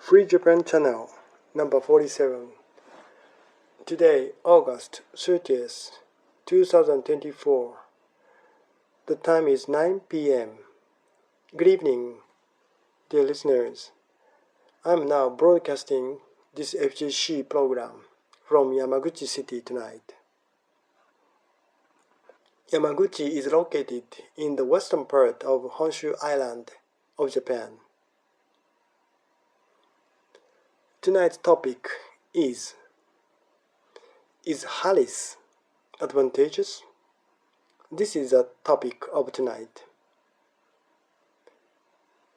Free Japan Channel, number 47. Today, August 30th, 2024. The time is 9 p.m. Good evening, dear listeners. I'm now broadcasting this FGC program from Yamaguchi City tonight. Yamaguchi is located in the western part of Honshu Island of Japan. Tonight's topic is Harris advantageous? This is the topic of tonight.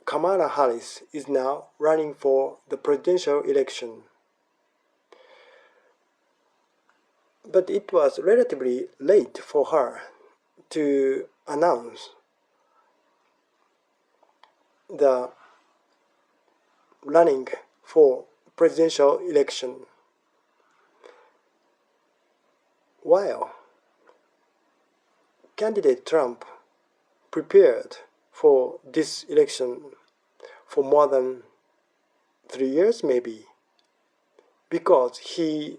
Kamala Harris is now running for the presidential election. But it was relatively late for her to announce the running for presidential election. While candidate Trump prepared for this election for more than 3 years maybe, because he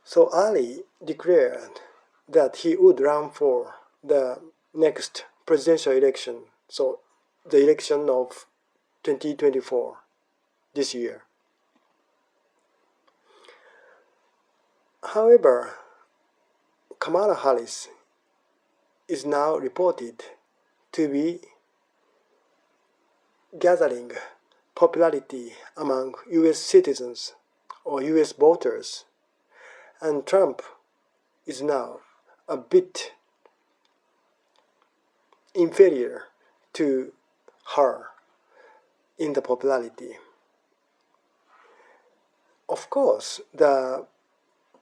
so early declared that he would run for the next presidential election, so the election of 2024, this year. However, Kamala Harris is now reported to be gathering popularity among US citizens or US voters, and Trump is now a bit inferior to her in the popularity. Of course, the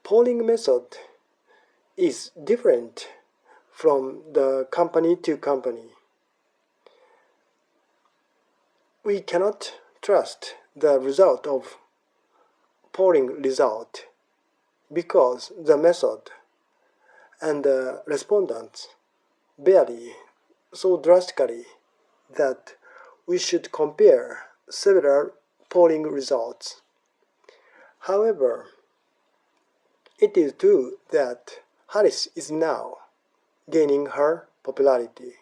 polling method is different from the company to company. We cannot trust the result of polling result because the method and the respondents vary so drastically that we should compare several polling results. However, it is true that Harris is now gaining her popularity.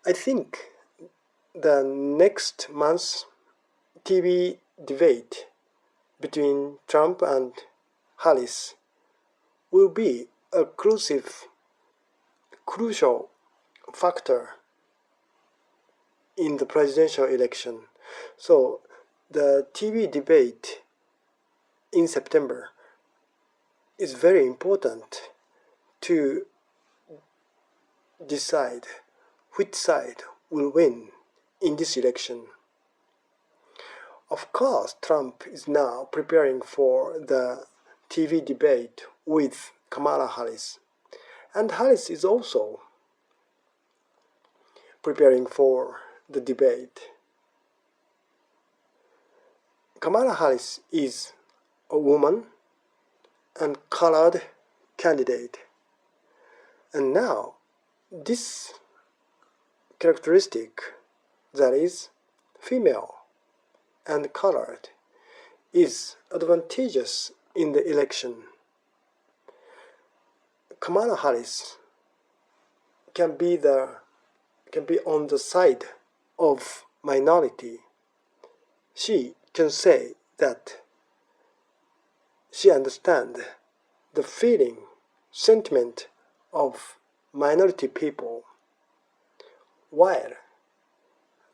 I think the next month's TV debate between Trump and Harris will be a crucial factor in the presidential election. So the TV debate in September is very important to decide which side will win in this election. Of course, Trump is now preparing for the TV debate with Kamala Harris, and Harris is also preparing for the debate. Kamala Harris is a woman and colored candidate, and now this characteristic, that is female and colored, is advantageous in the election. Kamala Harris can be on the side of minority. She can say that she understands the feeling, sentiment of minority people, while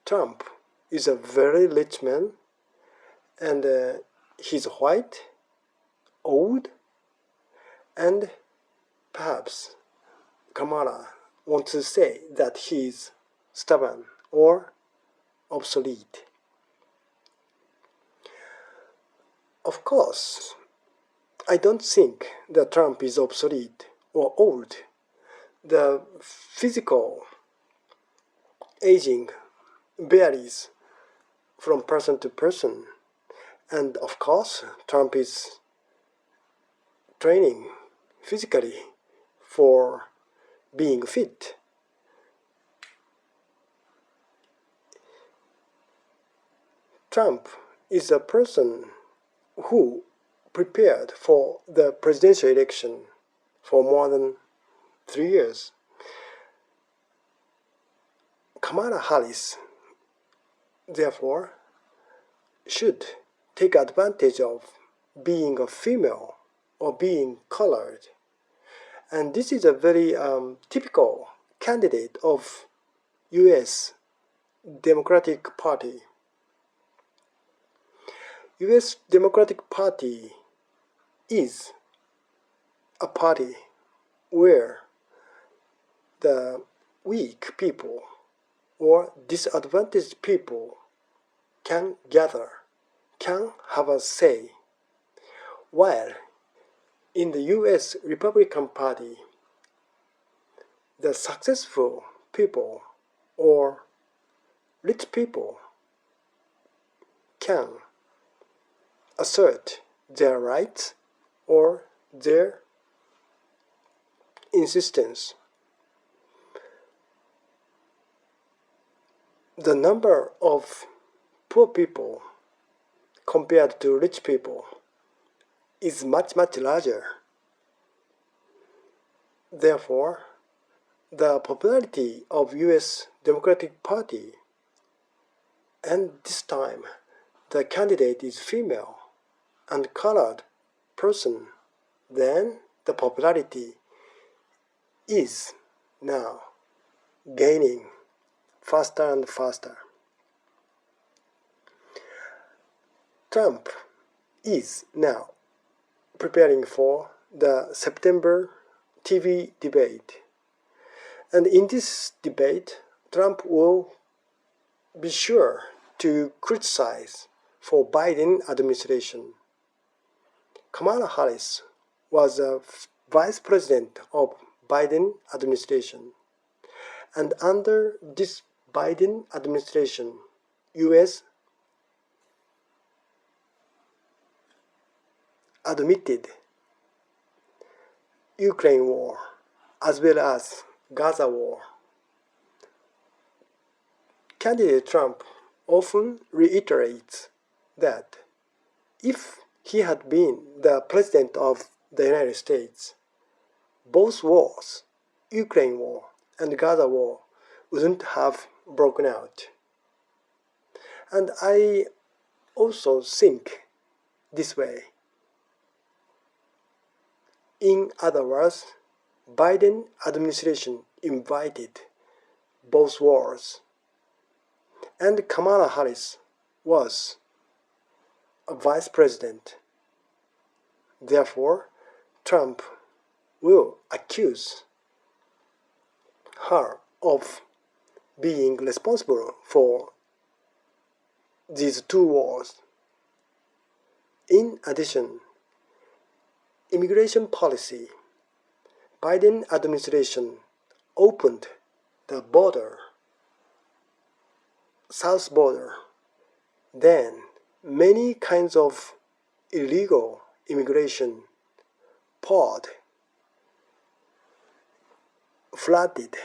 Trump is a very rich man and he's white, old, and perhaps Kamala wants to say that he's stubborn or obsolete. Of course, I don't think that Trump is obsolete or old. The physical aging varies from person to person, and of course, Trump is training physically for being fit. Trump is a person who prepared for the presidential election for more than 3 years. Kamala Harris, therefore, should take advantage of being a female or being colored. And this is a very typical candidate of U.S. Democratic Party. U.S. Democratic Party is a party where the weak people or disadvantaged people can gather, can have a say, while in the U.S. Republican Party, the successful people or rich people can assert their rights or their insistence. The number of poor people compared to rich people is much larger. Therefore, the popularity of U.S. Democratic Party, and this time the candidate is female and colored person, then the popularity is now gaining faster and faster. Trump is now preparing for the September TV debate. And in this debate, Trump will be sure to criticize for Biden administration. Kamala Harris was a vice president of Biden administration. And under this Biden administration, U.S. admitted Ukraine war as well as Gaza war. Candidate Trump often reiterates that if he had been the president of the United States, both wars, Ukraine war and Gaza war, wouldn't have broken out. And I also think this way. In other words, Biden administration invited both wars, and Kamala Harris was a vice president. Therefore, Trump will accuse her of being responsible for these two wars. In addition, immigration policy, Biden administration opened the border, south border. Then many kinds of illegal immigration poured, flooded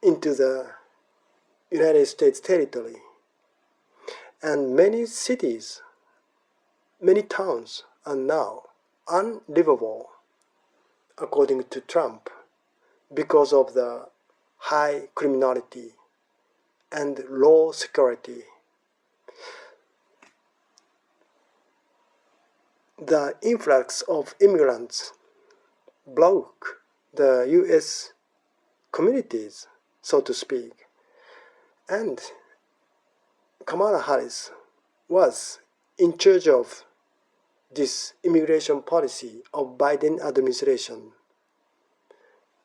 into the United States territory. And many cities, many towns are now unlivable, according to Trump, because of the high criminality and low security. The influx of immigrants broke the U.S. communities, so to speak, and Kamala Harris was in charge of this immigration policy of Biden administration.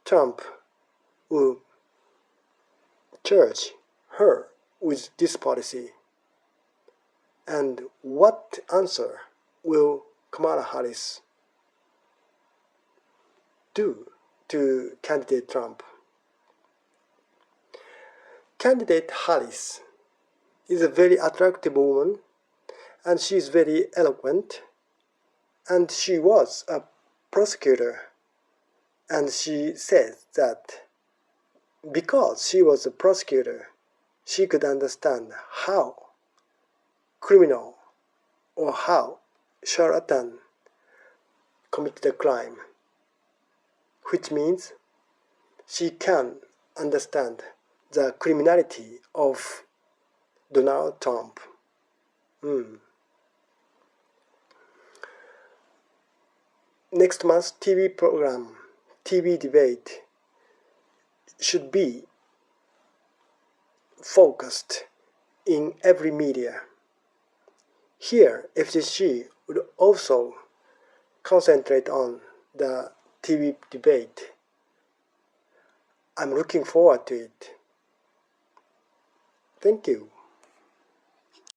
Trump will charge her with this policy. And what answer will Kamala Harris do to candidate Trump? Candidate Harris is a very attractive woman, and she is very eloquent, and she was a prosecutor, and she says that because she was a prosecutor, she could understand how criminal or how charlatan committed the crime, which means she can understand the criminality of Donald Trump. Next month's TV program, TV debate, should be focused in every media. Here, FCC would also concentrate on the TV debate. I'm looking forward to it. Thank you.